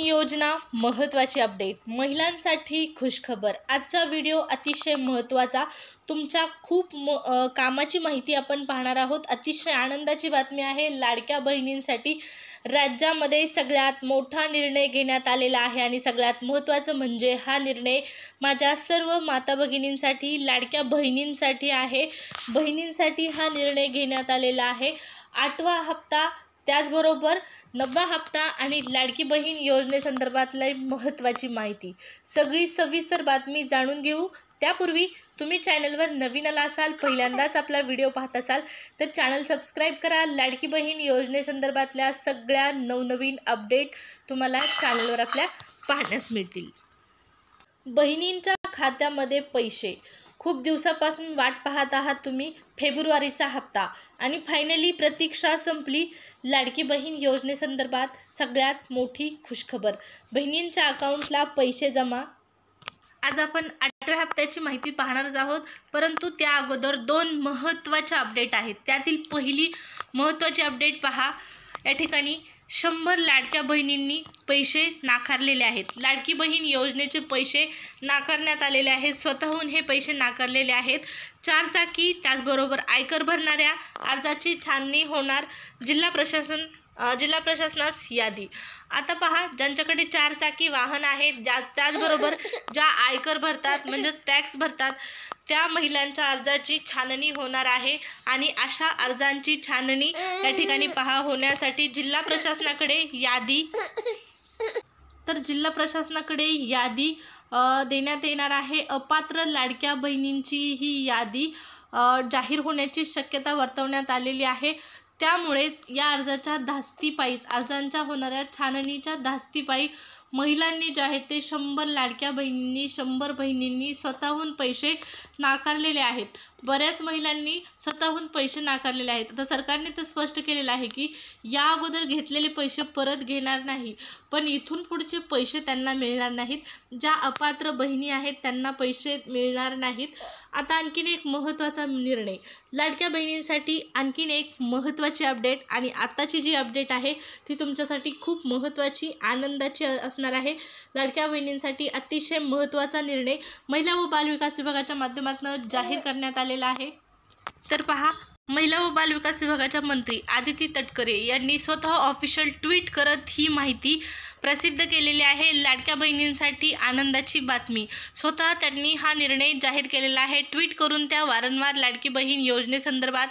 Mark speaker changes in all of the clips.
Speaker 1: योजना महत्त्वाची अपडेट, महिलांसाठी खुशखबर। आजचा व्हिडिओ अतिशय महत्त्वाचा, तुमच्या खूप कामाची माहिती आपण पाहणार आहोत। अतिशय आनंदाची बातमी आहे, लाडक्या बहिणींसाठी राज्यामध्ये सगळ्यात मोठा निर्णय घेण्यात आलेला आहे आणि सगळ्यात महत्त्वाचं म्हणजे हा निर्णय माझ्या सर्व माता भगिनींसाठी, लाडक्या बहिणींसाठी आहे। बहिणींसाठी हा निर्णय घेण्यात आलेला आहे। 8वा हप्ता, त्याचबरोबर 9वा हप्ता आणि लाडकी बहीण योजनेसंदर्भातली महत्त्वाची माहिती, सगळी सविस्तर बातमी जाणून घेऊ। त्यापूर्वी तुम्ही चॅनलवर नवीन आला असाल, पहिल्यांदाच आपला व्हिडिओ पाहत असाल तर चॅनल सबस्क्राईब करा। लाडकी बहीण योजनेसंदर्भातल्या सगळ्या नवनवीन अपडेट तुम्हाला चॅनलवर आपल्या पाहण्यास मिळतील। बहिणींच्या खात्यामध्ये पैसे, खूप दिवसापासून वाट पाहत आहात तुम्ही फेब्रुवारीचा हप्ता आणि फायनली प्रतीक्षा संपली। लाडकी बहीण योजनेसंदर्भात सगळ्यात मोठी खुशखबर, बहिणींच्या अकाउंटला पैसे जमा। आज आपण 8व्या हप्त्याची माहिती पाहणारच आहोत, परंतु त्या अगोदर 2 महत्त्वाच्या अपडेट आहेत। त्यातील पहिली महत्त्वाची अपडेट पहा, या ठिकाणी 100 लाडक्या बहिणींनी पैसे नाकारलेले आहेत। लाडकी बहीण योजनेचे पैसे नाकारण्यात आलेले आहेत, स्वतःहून हे पैसे नाकारलेले आहेत। 4 चाकी त्याचबरोबर आयकर भरणाऱ्या अर्जाची छाननी होणार, जिल्हा प्रशासनास यादी। आता पहा, ज्यांच्याकडे 4 चाकी वाहन आहेत, त्याचबरोबर ज्या आयकर भरतात म्हणजे टॅक्स भरतात, त्या महिलांच्या अर्जाची छाननी होणार आहे आणि अशा अर्जांची छाननी या ठिकाणी पहा होण्यासाठी जिल्हा प्रशासनाकडे यादी देण्यात येणार आहे। अपात्र लाडक्या बहिणींची ही यादी जाहीर होण्याची शक्यता वर्तवण्यात आलेली आहे। त्यामुळेच या अर्जांच्या होणाऱ्या छाननीच्या धास्तीपायी महिलांनी जे आहेत ते 100 लाडक्या बहिणींनी, 100 बहिणींनी स्वतःहून पैसे नाकारलेले आहेत। बऱ्याच महिलांनी स्वतःहून पैसे नाकारलेले आहेत। आता सरकारने तर स्पष्ट केलेलं आहे की या अगोदर घेतलेले पैसे परत घेणार नाही, पण इथून पुढचे पैसे त्यांना मिळणार नाहीत। ज्या अपात्र बहिणी आहेत त्यांना पैसे मिळणार नाहीत। आता आणखीन एक महत्त्वाचा निर्णय, लाडक्या बहिणींसाठी आणखीन एक महत्त्वाची अपडेट, आणि आताची जी अपडेट आहे ती तुमच्यासाठी खूप महत्त्वाची, आनंदाची असणार आहे। लाडक्या बहिणींसाठी अतिशय महत्त्वाचा निर्णय महिला व बालविकास विभागाच्या माध्यमातून जाहीर करण्यात आलेला आहे। तर पहा, महिला व बालविकास विभागाच्या मंत्री आदिती तटकरे यांनी स्वतः ऑफिशियल ट्विट करत ही माहिती प्रसिद्ध केलेली आहे। लाडक्या बहिणींसाठी आनंदाची बातमी, स्वतः त्यांनी हा निर्णय जाहीर केलेला आहे। ट्विट करून त्या वारंवार लाडकी बहीण योजनेसंदर्भात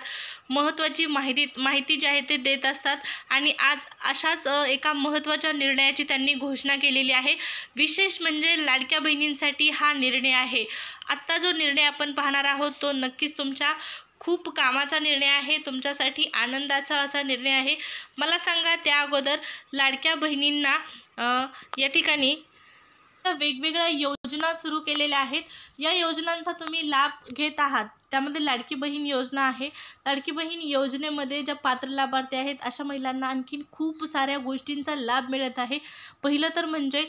Speaker 1: महत्त्वाची माहिती जी आहे ते देत असतात आणि आज अशाच एका महत्त्वाच्या निर्णयाची त्यांनी घोषणा केलेली आहे। विशेष म्हणजे लाडक्या बहिणींसाठी हा निर्णय आहे। आत्ता जो निर्णय आपण पाहणार आहोत तो नक्कीच तुमच्या खूप कामाचा निर्णय आहे, तुमच्यासाठी आनंदाचा असा निर्णय आहे। मला सांगा, त्या अगोदर लाडक्या बहिणींना या ठिकाणी वेगवेगळ्या योजना सुरू केलेल्या आहेत। या योजनांचा तुम्ही लाभ घेत आहात, त्यामध्ये लाडकी बहीण योजना आहे। लाडकी बहीण योजनेमध्ये ज्या पात्र लाभार्थी आहेत अशा महिलांना आणखीन खूप साऱ्या गोष्टींचा लाभ मिळत आहे। पहिलं तर म्हणजे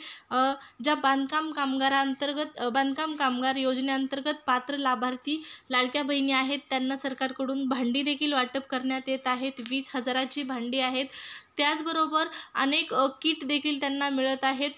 Speaker 1: ज्या बांधकाम कामगार योजनेअंतर्गत पात्र लाभार्थी लाडक्या बहिणी आहेत त्यांना सरकारकडून भांडी देखील वाटप करण्यात येत आहेत। 20,000ची भांडी आहेत। त्याचबरोबर अनेक किट देखील त्यांना मिळत आहेत।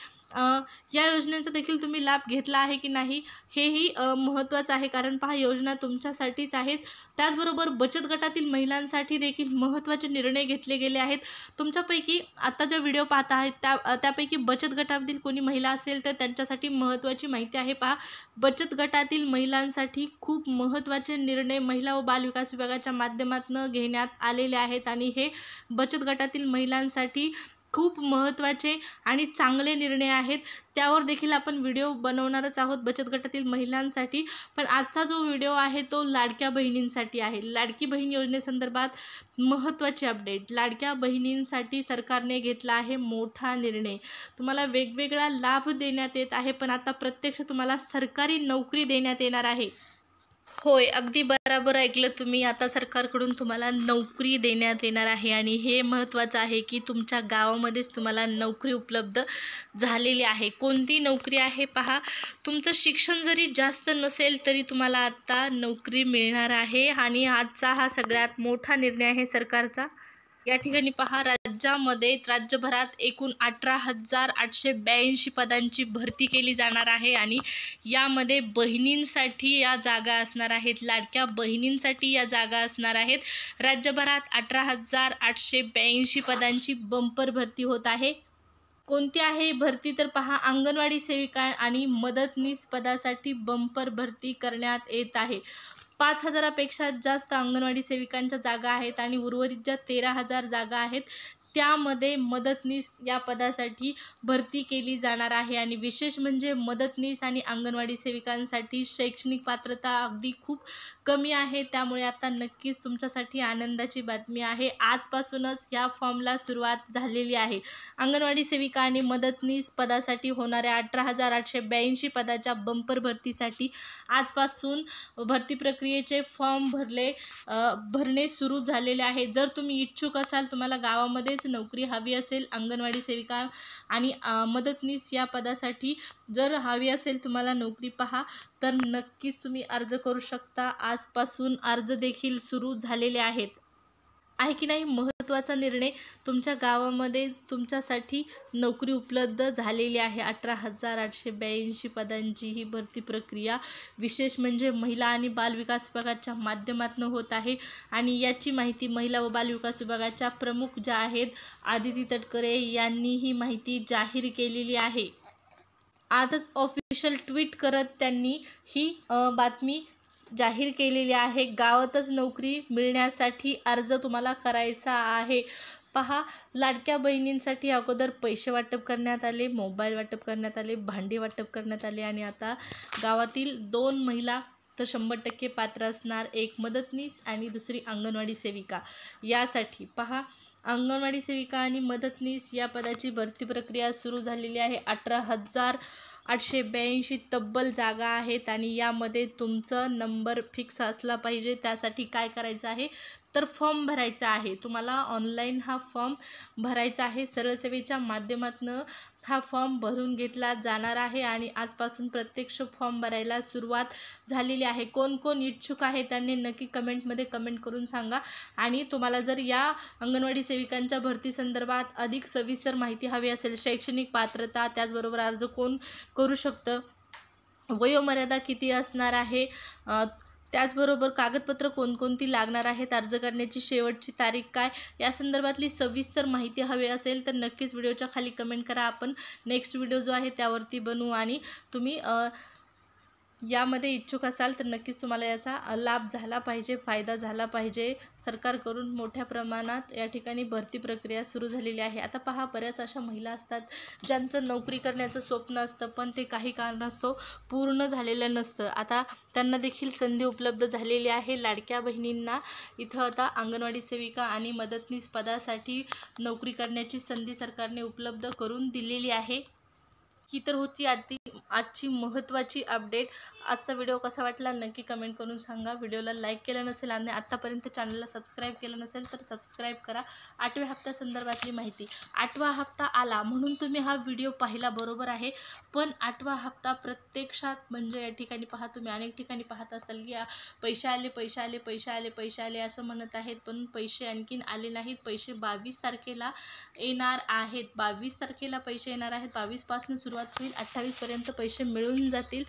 Speaker 1: या योजनेचा देखील तुम्ही लाभ घेतला आहे की नाही हेही महत्त्वाचं आहे, कारण पहा योजना तुमच्यासाठीच आहेत। त्याचबरोबर बचत गटातील महिलांसाठी देखील महत्त्वाचे निर्णय घेतले गेले आहेत। तुमच्यापैकी आता जो व्हिडिओ पाहत आहेत त्यापैकी बचत गटातील कोणी महिला असेल तर त्यांच्यासाठी महत्त्वाची माहिती आहे। पहा, बचत गटातील महिलांसाठी खूप महत्त्वाचे निर्णय महिला व बालविकास विभागाच्या माध्यमातून घेण्यात आलेले आहेत आणि हे बचत गटातील महिलांसाठी खूप महत्त्वाचे आणि चांगले निर्णय आहेत। त्यावर देखील आपण व्हिडिओ बनवणारच आहोत बचत गटातील महिलांसाठी, पण आजचा जो व्हिडिओ आहे तो लाडक्या बहिणींसाठी आहे। लाडकी बहीण योजनेसंदर्भात महत्त्वाची अपडेट, लाडक्या बहिणींसाठी सरकारने घेतला आहे मोठा निर्णय। तुम्हाला वेगवेगळा लाभ देण्यात येत आहे, पण आता प्रत्यक्ष तुम्हाला सरकारी नोकरी देण्यात येणार आहे। होय, अगदी बरोबर ऐकलं तुम्ही, आता सरकारकडून तुम्हाला नोकरी देण्यात येणार आहे आणि हे महत्त्वाचं आहे की तुमच्या गावामध्येच तुम्हाला नोकरी उपलब्ध झालेली आहे। कोणती नोकरी आहे पहा, तुमचं शिक्षण जरी जास्त नसेल तरी तुम्हाला आता नोकरी मिळणार आहे आणि आजचा हा सगळ्यात मोठा निर्णय आहे सरकारचा। या ठिकाणी पहा, राज्यभरात एकूण 18,882 पदांची भरती केली जाणार आहे आणि यामध्ये बहिणींसाठी या जागा असणार आहेत, लाडक्या बहिणींसाठी या जागा असणार आहेत. राज्यभरात 18,882 पदांची बंपर भरती होत आहे. कोणती आहे भरती तर पहा, अंगणवाडी सेविका आणि मदतनीस पदासाठी बंपर भरती करण्यात येत आहे. 5,000पेक्षा जास्त अंगणवाडी सेविकांच्या जागा आहेत आणि उर्वरित ज्या 13,000 जागा आहेत त्यामध्ये मदतनीस या पदासाठी भरती केली जाणार आहे. आणि विशेष म्हणजे मदतनीस आणि अंगणवाडी सेविकांसाठी शैक्षणिक पात्रता अगदी खूप कमी आहे. त्यामुळे आता नक्कीच तुमच्यासाठी आनंदाची बातमी आहे. आजपासूनच या फॉर्मला सुरुवात झालेली आहे. अंगणवाडी सेविका आणि मदतनीस पदासाठी होणाऱ्या 18,882 पदाच्या बंपर भरतीसाठी आजपासून भरती प्रक्रियेचे फॉर्म भरणे सुरू झालेले आहे. जर तुम्ही इच्छुक असाल, तुम्हाला गावामध्येच नोकरी हवी असेल, अंगणवाडी सेविका आणि मदतनीस या पदासाठी जर हवी असेल तुम्हाला नोकरी पहा, तर नक्कीच तुम्ही अर्ज करू शकता. आजपासून अर्ज देखील सुरू झालेले आहेत. आहे की नाही महत्त्वाचा निर्णय, तुमच्या गावामध्येच तुमच्यासाठी नोकरी उपलब्ध झालेली आहे. 18,882 पदांची ही भरती प्रक्रिया विशेष म्हणजे महिला आणि बालविकास विभागाच्या माध्यमातून होत आहे. आणि याची माहिती महिला व बालविकास विभागाच्या प्रमुख ज्या आहेत आदिती तटकरे यांनी ही माहिती जाहीर केलेली आहे. आजच ऑफिशियल ट्विट करत त्यांनी ही बातमी जाहीर केलेली आहे. गावातच नोकरी मिळण्यासाठी अर्ज तुम्हाला करायचा आहे. पहा, लाडक्या बहिणींसाठी अगोदर पैसे वाटप करण्यात आले, मोबाईल वाटप करण्यात आले, भांडी वाटप करण्यात आले आणि आता गावातील 2 महिला तर 100% पात्र असणार, एक मदतनीस आणि दुसरी अंगणवाडी सेविका. यासाठी पहा, अंगणवाडी सेविका आणि मदतनीस या पदाची भरती प्रक्रिया सुरू झालेली आहे. 18,882 तब्बल जागा आहेत आणि यामध्ये तुमचं नंबर फिक्स असला पाहिजे. त्यासाठी काय करायचं आहे तर फॉर्म भरायचा आहे. तुम्हाला ऑनलाईन हा फॉर्म भरायचा आहे. सरळ सेवेच्या माध्यमातून हा फॉर्म भरून घेतला जाणार आहे आणि आजपासून प्रत्यक्ष फॉर्म भरायला सुरुवात झालेली आहे. कोण कोण इच्छुक आहे त्यांनी नक्की कमेंटमध्ये कमेंट करून सांगा. आणि तुम्हाला जर या अंगणवाडी सेविकांच्या भरती संदर्भात अधिक सविस्तर माहिती हवी असेल, शैक्षणिक पात्रता, त्याचबरोबर अर्ज कोण करू शकतं, वयोमर्यादा किती असणार आहे, त्याचबरोबर कागदपत्र कोणकोणती लागणार आहेत, अर्ज करण्याची शेवटची तारीख काय, या संदर्भातली सविस्तर माहिती हवी असेल तर नक्कीच व्हिडिओच्या खाली कमेंट करा. आपण नेक्स्ट व्हिडिओ जो आहे त्यावरती बनवू. आणि तुम्ही यामध्ये इच्छुक असाल तर नक्कीच तुम्हाला याचा लाभ झाला पाहिजे, फायदा झाला पाहिजे. सरकारकडून मोठ्या प्रमाणात या ठिकाणी भरती प्रक्रिया सुरू झालेली आहे. आता पहा, बऱ्याच अशा महिला असतात ज्यांचं नोकरी करण्याचं स्वप्न असतं पण ते काही कारणास्तव पूर्ण झालेलं नसतं. आता त्यांना देखील संधी उपलब्ध झालेली आहे. लाडक्या बहिणींना इथं आता अंगणवाडी सेविका आणि मदतनीस पदासाठी नोकरी करण्याची संधी सरकारने उपलब्ध करून दिलेली आहे. ही तर होती आजची महत्त्वाची अपडेट. आजचा व्हिडिओ कसा वाटला नक्की कमेंट करून सांगा. व्हिडिओला लाईक केलं नसेल आणि आत्तापर्यंत चॅनलला सबस्क्राईब केलं नसेल तर सबस्क्राईब करा. 8व्या हप्त्यासंदर्भातली माहिती, 8वा हप्ता आला म्हणून तुम्ही हा व्हिडिओ पाहिला, बरोबर आहे, पण 8वा हप्ता प्रत्यक्षात म्हणजे या ठिकाणी पहा, तुम्ही अनेक ठिकाणी पाहत असाल की पैसे आले पैसे आले पैसे आले पैसे आले असं म्हणत आहेत, पण पैसे आणखीन आले नाहीत. पैसे 22 तारखेला येणार आहेत. 22 तारखेला पैसे येणार आहेत. 22 पासून सुरुवात होईल, 28 पर्यंत पैसे मिळून जातील.